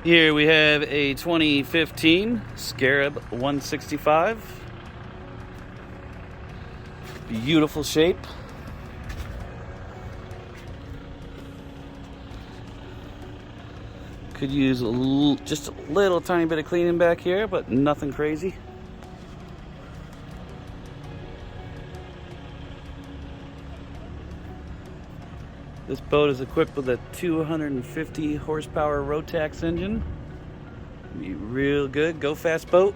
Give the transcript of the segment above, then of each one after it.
Here we have a 2015 Scarab 165. Beautiful shape. Could use just a little tiny bit of cleaning back here, but nothing crazy. This boat is equipped with a 250 horsepower Rotax engine. Be real good, go fast boat.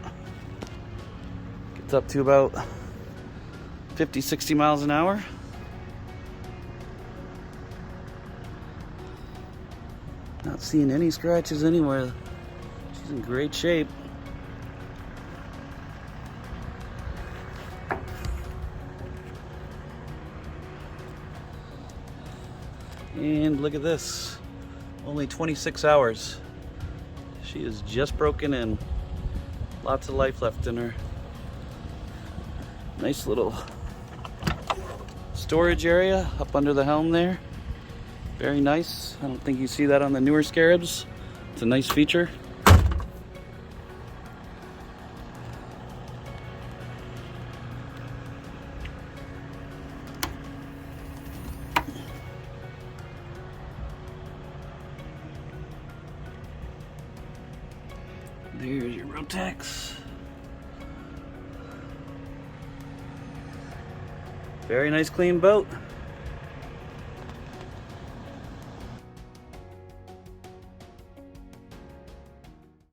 Gets up to about 50-60 miles an hour. Not seeing any scratches anywhere. She's in great shape. And look at this, only 26 hours. She is just broken in. Lots of life left in her. Nice little storage area up under the helm there. Very nice. I don't think you see that on the newer Scarabs. It's a nice feature. There's your Rotax. Very nice clean boat.